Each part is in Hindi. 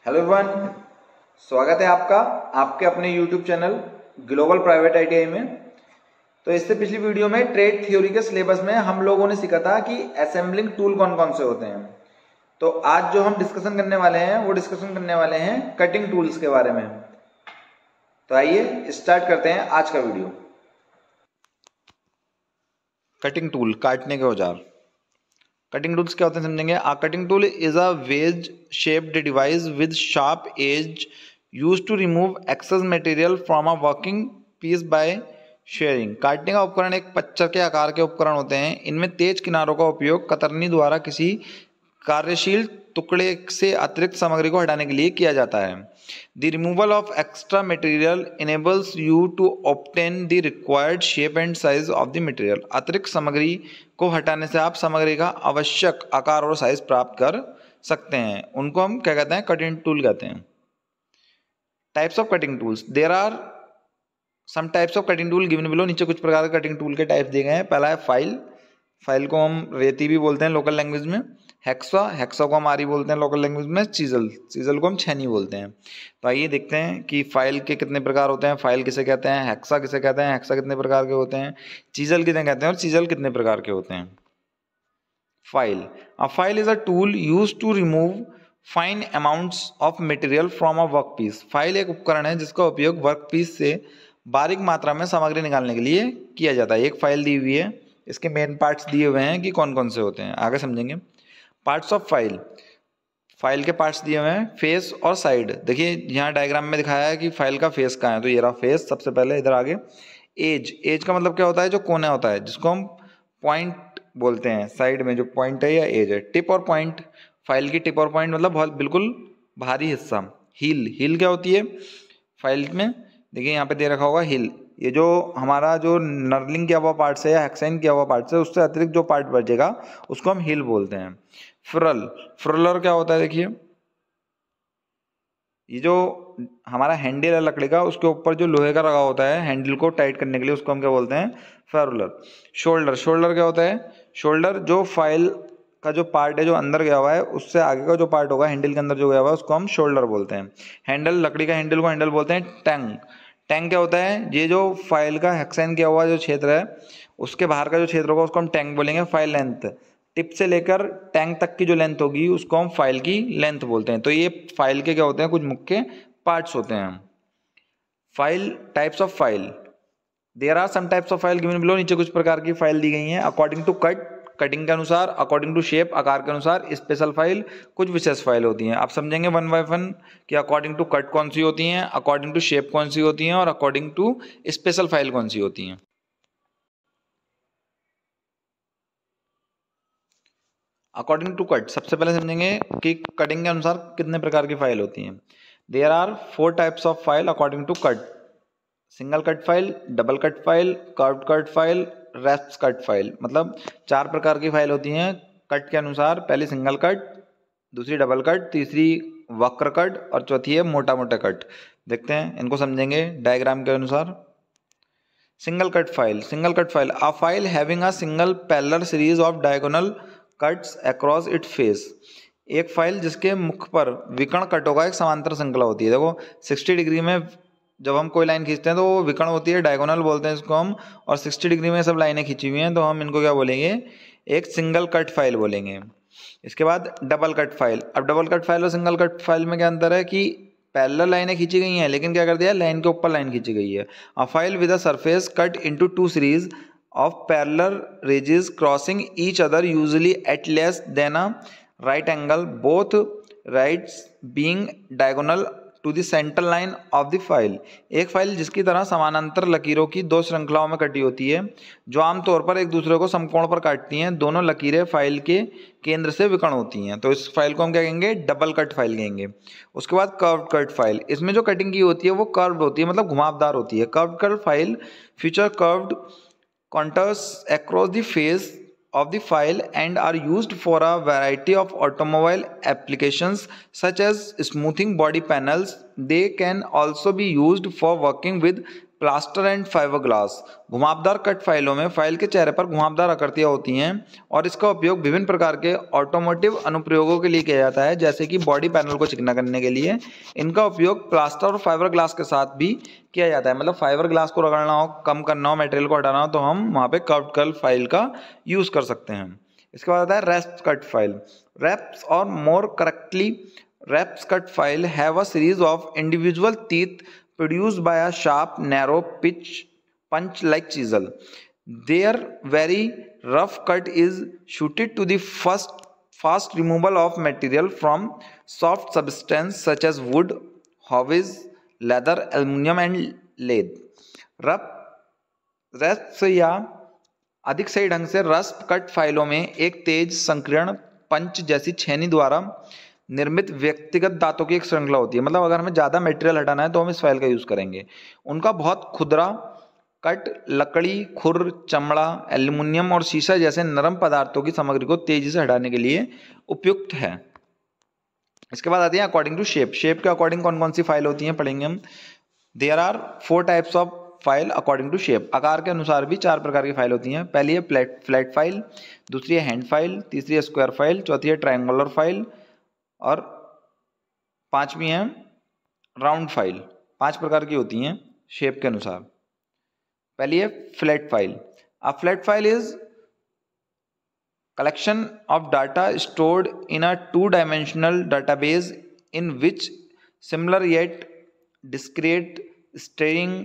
हेलो एवरीवन, स्वागत है आपका आपके अपने YouTube channel global private ITI में। तो इससे पिछली वीडियो में ट्रेड थ्योरी के सिलेबस में हम लोगों ने सीखा था कि असेंबलिंग टूल कौन कौन से होते हैं। तो आज जो हम डिस्कशन करने वाले हैं वो डिस्कशन करने वाले हैं कटिंग टूल्स के बारे में। तो आइए स्टार्ट करते हैं आज का वीडियो। कटिंग टूल, काटने के औजार। कटिंग टूल्स क्या होते हैं समझेंगे। A cutting tool is a wedge shaped device with sharp edge use to remove excess material from a working piece by shearing. काटने का उपकरण एक पच्चर के आकार के उपकरण होते हैं। इनमें तेज किनारों का उपयोग कतरनी द्वारा किसी कार्यशील टुकड़े से अतिरिक्त सामग्री को हटाने के लिए किया जाता है। The removal of extra material enables you to obtain the required shape and size of the material. अतिरिक्त सामग्री को हटाने से आप सामग्री का आवश्यक आकार और साइज प्राप्त कर सकते हैं। उनको हम क्या कहते हैं, कटिंग टूल कहते हैं। Types of cutting tools, there are some types of cutting tool given below. नीचे कुछ प्रकार के कटिंग टूल के टाइप दिए गए हैं। पहला है फाइल, फाइल को हम रेती भी बोलते हैं लोकल लैंग्वेज में। हेक्सा, हेक्सा को हम आरी बोलते हैं लोकल लैंग्वेज में। चीजल, चीजल को हम छेनी बोलते हैं। तो आइए देखते हैं कि फाइल के कितने प्रकार होते हैं, फाइल किसे कहते हैं, हेक्सा किसे कहते हैं, हेक्सा कितने प्रकार के होते हैं, चीजल कितने कहते हैं और चीजल कितने प्रकार के होते हैं। File, a file is a tool use to remove fine amounts of material from a work piece. File एक उपकरण है जिसका उपयोग वर्क पीस से बारीक मात्रा में सामग्री निकालने के लिए किया जाता है। एक फाइल दी हुई है, इसके मेन पार्ट्स दिए हुए हैं कि कौन कौन से होते हैं, आगे समझेंगे। पार्ट्स ऑफ फाइल, फाइल के पार्ट्स दिए हुए हैं, फेस और साइड। देखिए यहाँ डायग्राम में दिखाया है कि फाइल का फेस कहाँ है, तो ये रहा फेस सबसे पहले। इधर आगे एज, एज का मतलब क्या होता है, जो कोना होता है जिसको हम पॉइंट बोलते हैं। साइड में जो पॉइंट है या एज है। टिप और पॉइंट, फाइल की टिप और पॉइंट मतलब बहुत बिल्कुल भारी हिस्सा। हील, हील क्या होती है फाइल में, देखिए यहाँ पे दे रखा होगा हील। ये जो हमारा जो नर्लिंग किया हुआ पार्ट्स है या हेक्साइन किया हुआ पार्ट्स है उससे अतिरिक्त जो पार्ट बचेगा उसको हम हील बोलते हैं। फ्रल, फ्रलर क्या होता है, देखिए ये जो हमारा हैंडल है लकड़ी का उसके ऊपर जो लोहे का लगा होता है हैंडल को टाइट करने के लिए, उसको हम क्या बोलते हैं, फेरुलर। शोल्डर, शोल्डर क्या होता है, शोल्डर जो फाइल का जो पार्ट है जो अंदर गया हुआ है उससे आगे का जो पार्ट होगा हैंडल के अंदर जो गया हुआ है उसको हम शोल्डर बोलते हैं। हैंडल, लकड़ी का हैंडल को हैंडल बोलते हैं। टैंग, टैंग क्या होता है, ये जो फाइल का हेक्साइन किया हुआ जो क्षेत्र है उसके बाहर का जो क्षेत्र होगा उसको हम टैंग बोलेंगे। फाइल लेंथ, टिप से लेकर टैंक तक की जो लेंथ होगी उसको हम फाइल की लेंथ बोलते हैं। तो ये फाइल के क्या होते हैं, कुछ मुख्य पार्ट्स होते हैं। File, types of file, there are some types of file given below. नीचे कुछ प्रकार की फाइल दी गई हैं। अकॉर्डिंग टू कट, कटिंग के अनुसार। अकॉर्डिंग टू शेप, आकार के अनुसार। स्पेशल फाइल, कुछ विशेष फाइल होती हैं। आप समझेंगे वन बाय वन कि अकॉर्डिंग टू कट कौन सी होती हैं, अकॉर्डिंग टू शेप कौन सी होती हैं और अकॉर्डिंग टू स्पेशल फाइल कौन सी होती हैं। अकॉर्डिंग टू कट, सबसे पहले समझेंगे कि कटिंग के अनुसार कितने प्रकार की फाइल होती हैं। There are 4 types of file according to cut. Single cut file, double cut file, curved cut file, rasp cut file. मतलब 4 प्रकार की फाइल होती हैं कट के अनुसार। पहली सिंगल कट, दूसरी डबल कट, तीसरी वक्र कट और चौथी है मोटा मोटा कट। देखते हैं इनको, समझेंगे डायग्राम के अनुसार। Single cut file, single cut file, a file having a single parallel series of diagonal cuts across it face. एक फाइल जिसके मुख पर विकर्ण कट होगा, एक समांतर श्रृंखला होती है। देखो 60 डिग्री में जब हम कोई लाइन खींचते हैं तो वो विकर्ण होती है, डायगोनल बोलते हैं इसको हम। और 60 डिग्री में सब लाइनें खींची हुई हैं तो हम इनको क्या बोलेंगे, एक सिंगल कट फाइल बोलेंगे। इसके बाद डबल कट फाइल। अब डबल कट फाइल और सिंगल कट फाइल में क्या अंतर है कि पैरेलल लाइनें खींची गई हैं लेकिन क्या कर दिया, लाइन के ऊपर लाइन खींची गई है। A file with a surface cut into 2 series of parallel ridges crossing each other usually at less than a right angle, both rights being diagonal to the center line of the file। एक फाइल जिसकी तरह समानांतर लकीरों की 2 श्रृंखलाओं में कटी होती है जो आमतौर पर एक दूसरे को समकोण पर काटती हैं। दोनों लकीरें फाइल के केंद्र से विकर्ण होती हैं, तो इस फाइल को हम क्या कहेंगे, डबल कट फाइल कहेंगे। उसके बाद कर्व्ड कट फाइल, इसमें जो कटिंग की होती है वो कर्व्ड होती है, मतलब घुमावदार होती है। Curved cut file feature curved contours across the face of the file and are used for a variety of automobile applications such as smoothing body panels. They can also be used for working with plaster and fibre glass. घुमावदार कट फाइलों में फाइल के चेहरे पर घुमावदार आकृतियां होती हैं और इसका उपयोग विभिन्न प्रकार के ऑटोमोटिव अनुप्रयोगों के लिए किया जाता है, जैसे कि बॉडी पैनल को चिकना करने के लिए। इनका उपयोग प्लास्टर और फाइबर ग्लास के साथ भी किया जाता है। मतलब फाइबर ग्लास को रगड़ना हो, कम करना हो, मटेरियल को हटाना हो, तो हम वहाँ पे कर्व्ड कट फाइल का यूज कर सकते हैं। इसके बाद आता है wraps cut file. Rasps or more correctly rasps cut file have a series of individual teeth produced by a sharp, narrow punch like chisel. Their very rough cut is suited to the fast removal of material from soft substance such as wood, houses, leather, aluminum and lead. रस्प या अधिक सही ढंग से रस्प कट फाइलों में एक तेज संकीर्ण पंच जैसी छेनी द्वारा निर्मित व्यक्तिगत दांतों की एक श्रृंखला होती है। मतलब अगर हमें ज़्यादा मटेरियल हटाना है तो हम इस फाइल का यूज़ करेंगे। उनका बहुत खुदरा कट लकड़ी, खुर, चमड़ा, एल्यूमिनियम और शीशा जैसे नरम पदार्थों की सामग्री को तेजी से हटाने के लिए उपयुक्त है। इसके बाद आती है अकॉर्डिंग टू शेप। शेप के अकॉर्डिंग कौन कौन सी फाइल होती हैं पढ़ेंगे हम। There are 4 types of file according to shape. आकार के अनुसार भी 4 प्रकार की फाइल होती हैं। पहली है फ्लैट फाइल, दूसरी है हैंड फाइल, तीसरी है स्क्वायर फाइल, चौथी है ट्रायंगुलर फाइल और 5वीं है राउंड फाइल। 5 प्रकार की होती हैं शेप के अनुसार। पहली है flat file. A flat file is collection of data stored in a 2-dimensional database in which similar yet discrete string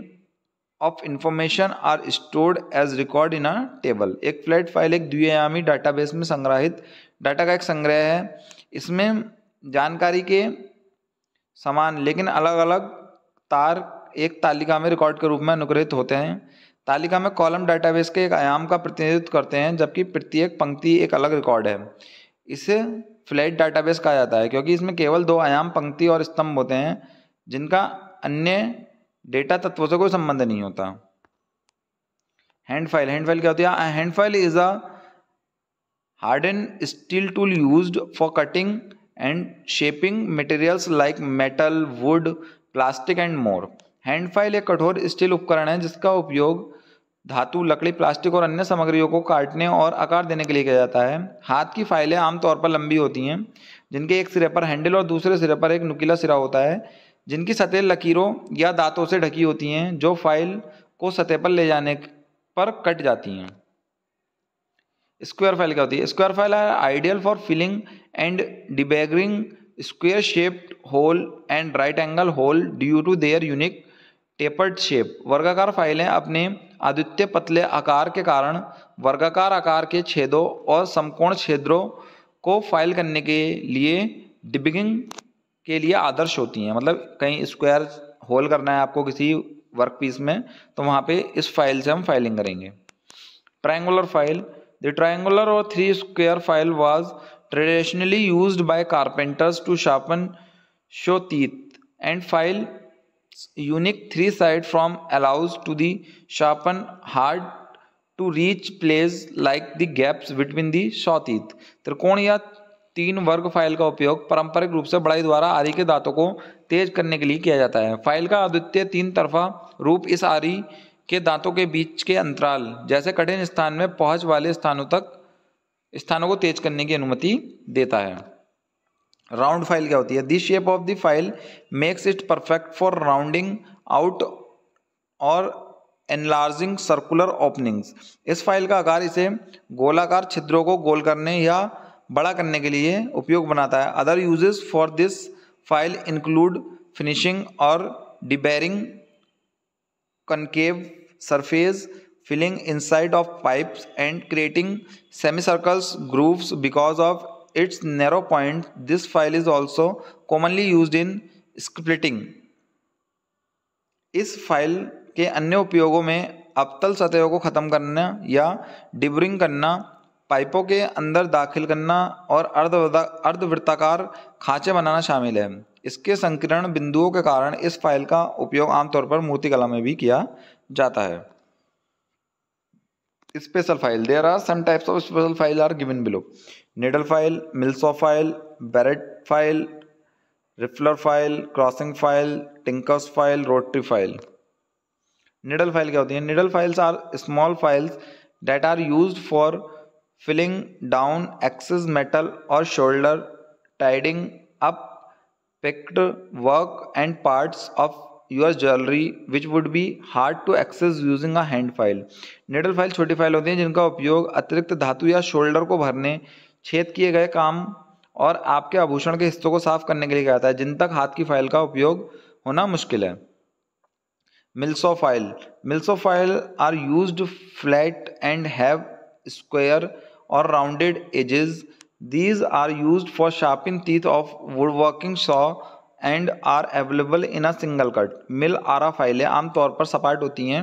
of information are stored as record in a table। एक फ्लैट फाइल एक द्विआयामी डाटाबेस में संग्रहित डाटा का एक संग्रह है। इसमें जानकारी के समान लेकिन अलग अलग तार एक तालिका में रिकॉर्ड के रूप में अनुग्रहित होते हैं। तालिका में कॉलम डाटाबेस के एक आयाम का प्रतिनिधित्व करते हैं, जबकि प्रत्येक पंक्ति एक अलग रिकॉर्ड है। इसे फ्लैट डाटाबेस कहा जाता है क्योंकि इसमें केवल 2 आयाम पंक्ति और स्तंभ होते हैं, जिनका अन्य डेटा तत्वों से कोई संबंध नहीं होता। हैंड फाइल क्या होती है? Hand file is a hardened steel tool used for cutting and shaping materials like metal, wood, plastic and more। Hand file एक कठोर स्टील उपकरण है जिसका उपयोग धातु, लकड़ी, प्लास्टिक और अन्य सामग्रियों को काटने और आकार देने के लिए किया जाता है। हाथ की फाइलें आमतौर पर लंबी होती हैं, जिनके एक सिरे पर हैंडल और दूसरे सिरे पर एक नुकीला सिरा होता है, जिनकी सतह लकीरों या दांतों से ढकी होती हैं, जो फाइल को सतह पर ले जाने पर कट जाती हैं। स्क्वायर फाइल क्या होती है? Square file are ideal for filing and deburring square shaped hole and right angle hole due to their unique tapered shape. वर्गाकार फाइलें अपने अद्वितीय पतले आकार के कारण वर्गाकार आकार के छेदों और समकोण छिद्रों को फाइल करने के लिए डिबगिंग के लिए आदर्श होती हैं। मतलब कहीं स्क्वायर होल करना है आपको किसी वर्कपीस में, तो वहाँ पे इस फाइल से हम फाइलिंग करेंगे। Triangular file. The triangular or 3-square file was traditionally used by carpenters to sharpen saw teeth and file unique 3-side form allows to the sharpen hard to reach place like the gaps between the saw teeth। त्रिकोण या 3 वर्ग फाइल का उपयोग पारंपरिक रूप से बढ़ाई द्वारा आरी के दांतों को तेज करने के लिए किया जाता है। फाइल का अद्वितीय 3 तरफा रूप इस आरी के दांतों के बीच के अंतराल जैसे कठिन स्थान में पहुंच वाले स्थानों को तेज करने की अनुमति देता है। राउंड फाइल क्या होती है? The shape of the file makes it perfect for rounding out और एनलार्जिंग सर्कुलर ओपनिंग्स। इस फाइल का आकार इसे गोलाकार छिद्रों को गोल करने या बड़ा करने के लिए उपयोग बनाता है। Other uses for this file include finishing और डिबेरिंग concave surface, filling inside of pipes and creating semicircles grooves because of its narrow point. This file is also commonly used in splitting। इस फाइल के अन्य उपयोगों में अवतल सतहों को खत्म करना या डिबरिंग करना, पाइपों के अंदर दाखिल करना और अर्धवृत्ताकार खांचे बनाना शामिल है। इसके संकीर्ण बिंदुओं के कारण इस फाइल का उपयोग आमतौर पर मूर्तिकला में भी किया जाता है। Special file. There are some types of special file are given below. Needle file, mill saw file, barrette file, riffler file, crossing file, tinkers file, rotary file. Needle file क्या होती है? Needle files are small files that are used for filing down excess metal or shoulder, tidying up picked work and parts of your jewelry which would be hard to access using a hand file. Needle file छोटी फाइल होती हैं जिनका उपयोग अतिरिक्त धातु या शोल्डर को भरने, छेद किए गए काम और आपके आभूषण के हिस्सों को साफ करने के लिए किया जाता है, जिन तक हाथ की फाइल का उपयोग होना मुश्किल है. Mill saw file. Mill saw file are used flat and have square or rounded edges. These are used for sharpening teeth of woodworking saw and are available in a single cut. मिल आरा फाइलें आमतौर पर सपाट होती हैं,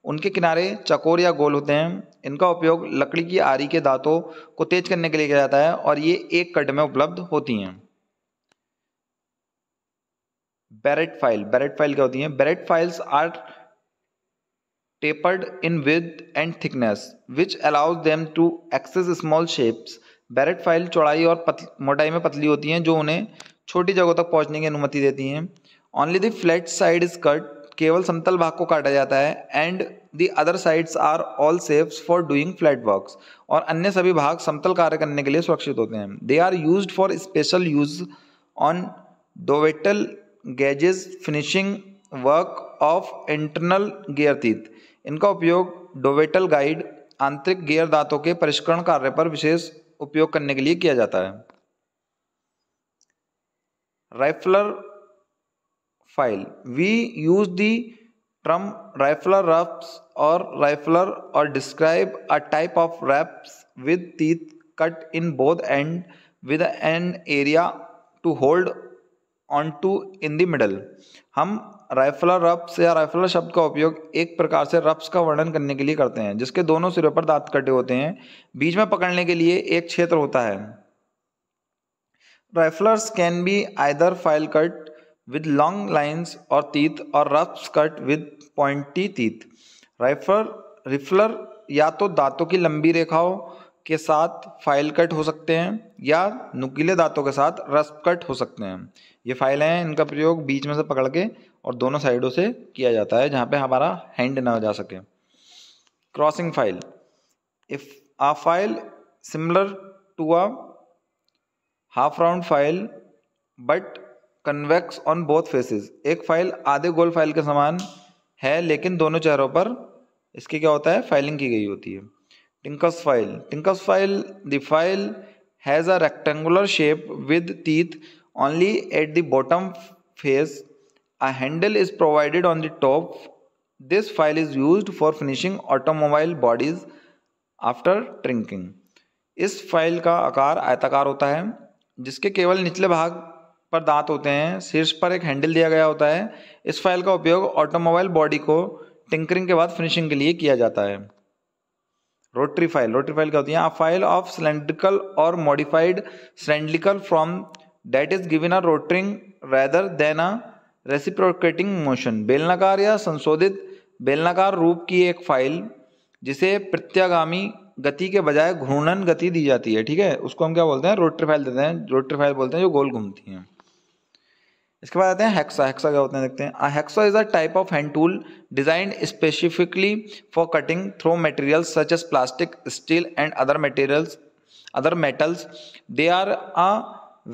उनके किनारे चौकोर या गोल होते हैं. इनका उपयोग लकड़ी की आरी के दांतों को तेज करने के लिए किया जाता है और ये एक कट में उपलब्ध होती हैं. Barrett file. बैरेट फाइल क्या होती है? Barrette files are tapered in width and thickness which allows them to access small shapes. Barrette file चौड़ाई और मोटाई में पतली होती हैं जो उन्हें छोटी जगहों तक पहुंचने की अनुमति देती हैं. Only the flat side is cut. केवल समतल भाग को काटा जाता है. And the other sides are all safe for doing flat works. और अन्य सभी भाग समतल कार्य करने के लिए सुरक्षित होते हैं. They are used for special use on dovetail gauges finishing work of internal gear teeth. इनका उपयोग डोवेटल गाइड आंतरिक गियर दांतों के परिष्करण कार्य पर विशेष उपयोग करने के लिए किया जाता है. Riffler file. We use the term riffler rasps or riffler or describe a type of rasps with teeth cut in both end with an area to hold on to in the middle. हम राइफलर रफ्स या राइफलर शब्द का उपयोग एक प्रकार से रफ्स का वर्णन करने के लिए करते हैं जिसके दोनों सिरों पर दांत कटे होते हैं, बीच में पकड़ने के लिए एक क्षेत्र होता है. Rifflers can be either file cut with long lines or teeth or rasps cut with pointy teeth. Riffler या तो दांतों की लंबी रेखाओं के साथ फाइल कट हो सकते हैं या नुकीले दांतों के साथ रफ्स कट हो सकते हैं. ये फाइल हैं, इनका प्रयोग बीच में से पकड़ के और दोनों साइडों से किया जाता है जहाँ पे हमारा हैंड ना जा सके. Crossing file. If a file similar to a half round file but convex on both faces. एक फाइल आधे गोल फाइल के समान है लेकिन दोनों चेहरों पर इसकी क्या होता है? फाइलिंग की गई होती है. Tinkers file. Tinkers file. The file has a rectangular shape with teeth only at the bottom face. A handle is provided on the top. This file is used for finishing automobile bodies after trimming. इस फाइल का आकार आयताकार होता है जिसके केवल निचले भाग पर दांत होते हैं. शीर्ष पर एक हैंडल दिया गया होता है. इस फाइल का उपयोग ऑटोमोबाइल बॉडी को टिंकरिंग के बाद फिनिशिंग के लिए किया जाता है. Rotary file. रोटरी फाइल क्या होती है? अ फाइल ऑफ सिलेंड्रिकल और modified cylindrical from that is given a rotating rather than a reciprocating motion. बेलनाकार या संशोधित बेलनाकार रूप की एक फाइल जिसे प्रत्यागामी गति के बजाय घूर्णन गति दी जाती है, ठीक है, उसको हम क्या बोलते हैं? रोटरी फाइल देते हैं. रोटरी फाइल बोलते हैं जो गोल घूमती हैं. इसके बाद आते हैं हेक्सा. हेक्सा क्या होते हैं देखते हैं. A hacksaw is a type of hand tool designed specifically for cutting through materials such as plastic, steel and other metals. They are a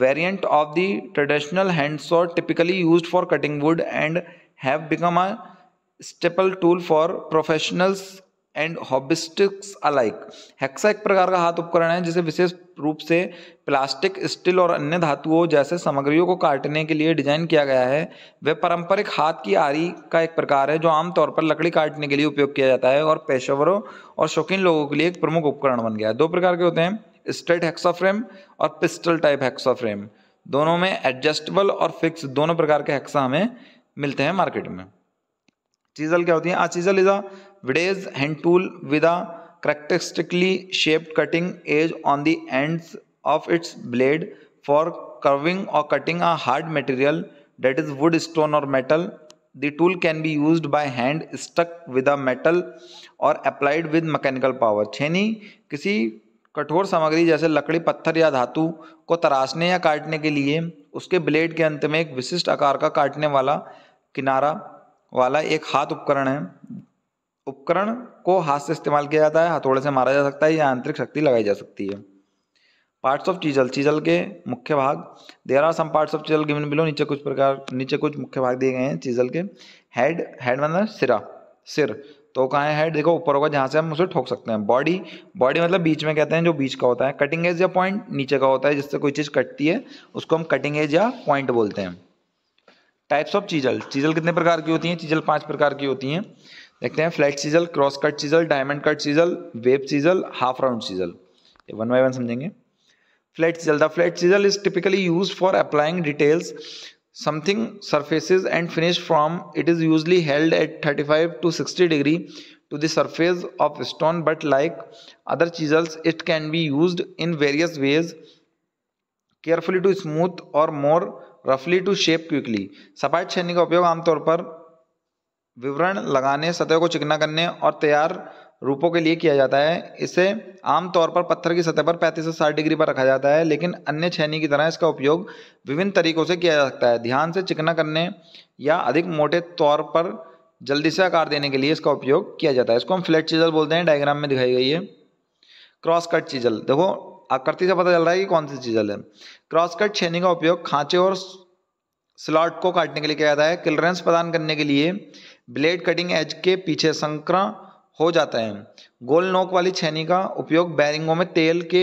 variant of the traditional hand saw typically used for cutting wood and have become a staple tool for professionals and hobbyists alike. Hexa एक प्रकार का हाथ उपकरण है जिसे विशेष रूप से प्लास्टिक, स्टील और अन्य धातुओं जैसे सामग्रियों को काटने के लिए डिजाइन किया गया है. वह पारंपरिक हाथ की आरी का एक प्रकार है जो आमतौर पर लकड़ी काटने के लिए उपयोग किया जाता है और पेशेवरों और शौकीन लोगों के लिए एक प्रमुख उपकरण बन गया है. दो प्रकार के होते हैं, स्ट्रेट हेक्सा फ्रेम और पिस्टल टाइप हेक्सा फ्रेम. दोनों में एडजस्टेबल और फिक्स दोनों प्रकार के हेक्सा हमें मिलते हैं मार्केट में. चीजल क्या होती है? A chisel is a Wides hand tool with a characteristically shaped cutting edge on the ends of its blade for carving or cutting a hard material, that is wood, stone or metal. The tool can be used by hand stuck with a metal or applied with mechanical power. छेनी किसी कठोर सामग्री जैसे लकड़ी, पत्थर या धातु को तराशने या काटने के लिए उसके ब्लेड के अंत में एक विशिष्ट आकार का काटने वाला किनारा वाला एक हाथ उपकरण है। उपकरण को हाथ से इस्तेमाल किया जाता है, हथौड़े से मारा जा सकता है या यांत्रिक शक्ति लगाई जा सकती है। पार्ट्स ऑफ चीजल, चीजल के मुख्य भाग। There are some parts of chisel given below, नीचे कुछ मुख्य भाग दिए गए हैं चीजल के। हेड, हेड मतलब सिरा, सिर। तो कहाँ है हेड, देखो ऊपर होगा जहाँ से हम उसे ठोक सकते हैं। बॉडी, बॉडी मतलब बीच में कहते हैं, जो बीच का होता है। कटिंग एज या पॉइंट, नीचे का होता है जिससे कोई चीज कटती है उसको हम कटिंग एज या पॉइंट बोलते हैं। टाइप्स ऑफ चीजल, चीजल कितने प्रकार की होती हैं? चीजल 5 प्रकार की होती हैं। देखते हैं, flat chisel, cross cut chisel, diamond cut chisel, web chisel, half round chisel. One by one समझेंगे। Flat chisel, the flat chisel is typically used for applying details something surfaces and finish from. It is usually held at 35 to 60 degree to the surface of stone, but like other chisels it can be used in various ways, carefully to smooth or more roughly to shape quickly. सपाट छेनी का उपयोग आमतौर पर विवरण लगाने, सतह को चिकना करने और तैयार रूपों के लिए किया जाता है। इसे आमतौर पर पत्थर की सतह पर 35 से 60 डिग्री पर रखा जाता है, लेकिन अन्य छेनी की तरह इसका उपयोग विभिन्न तरीकों से किया जा सकता है। ध्यान से चिकना करने या अधिक मोटे तौर पर जल्दी से आकार देने के लिए इसका उपयोग किया जाता है। इसको हम फ्लैट चीजल बोलते हैं, डायग्राम में दिखाई गई है। क्रॉस कट चीजल, देखो आकृति से पता चल रहा है कि कौन सी चीजल है। क्रॉस कट छेनी का उपयोग खांचे और स्लॉट को काटने के लिए किया जाता है। क्लियरेंस प्रदान करने के लिए ब्लेड कटिंग एज के पीछे संकरा हो जाता है। गोल नोक वाली छेनी का उपयोग बैरिंगों में तेल के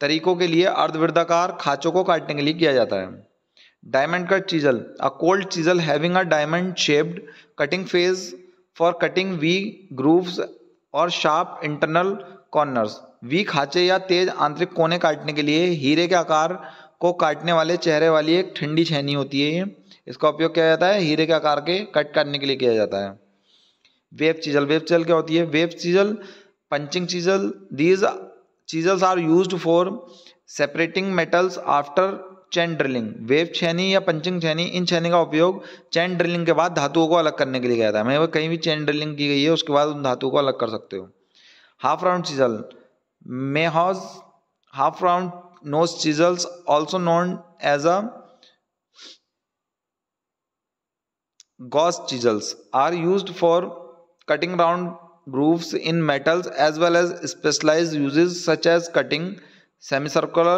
तरीकों के लिए अर्धवृत्ताकार खांचों को काटने के लिए किया जाता है। Diamond cut chisel, a cold chisel having a diamond shaped cutting face for cutting V grooves और शार्प इंटरनल कॉर्नर्स। वी खांचे या तेज आंतरिक कोने काटने के लिए हीरे के आकार को काटने वाले चेहरे वाली एक ठंडी छेनी होती है ये। इसका उपयोग किया जाता है हीरे के आकार के कट करने के लिए किया जाता है। वेब चीजल, वेब चीजल क्या होती है? Web chisel, punching chisel, these chisels are used for separating metals after chain drilling. Web छेनी या पंचिंग छेनी, इन छेनी का उपयोग चैन ड्रिलिंग के बाद धातुओं को अलग करने के लिए किया जाता है। मैं कहीं भी चैन ड्रिलिंग की गई है उसके बाद उन धातुओं को अलग कर सकते हो। हाफ राउंड चीजल, मेहॉज half round nose chisels also known as a gouge chisels are used for cutting round grooves in metals as well as specialized uses such as cutting semicircular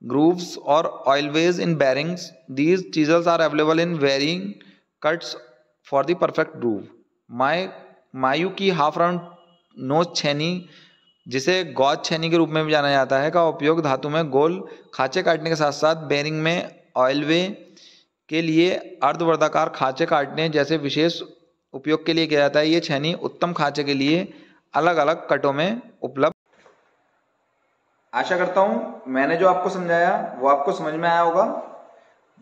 grooves or oilways in bearings. These chisels are available in varying cuts for the perfect groove. मायूकी हाफ राउंड नोच छेनी, जिसे गॉज छेनी के रूप में भी जाना जाता है, का उपयोग धातु में गोल खांचे काटने के साथ साथ बेरिंग में ऑयलवे के लिए अर्धवर्धाकार खांचे काटने जैसे विशेष उपयोग के लिए किया जाता है। ये छेनी उत्तम खांचे के लिए अलग अलग कटों में उपलब्ध। आशा करता हूं मैंने जो आपको समझाया वो आपको समझ में आया होगा।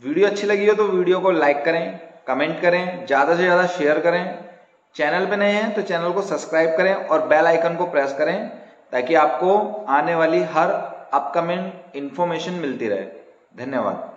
वीडियो अच्छी लगी हो तो वीडियो को लाइक करें, कमेंट करें, ज़्यादा से ज़्यादा शेयर करें। चैनल पे नए हैं तो चैनल को सब्सक्राइब करें और बेल आइकन को प्रेस करें ताकि आपको आने वाली हर अपकमिंग इंफॉर्मेशन मिलती रहे। धन्यवाद।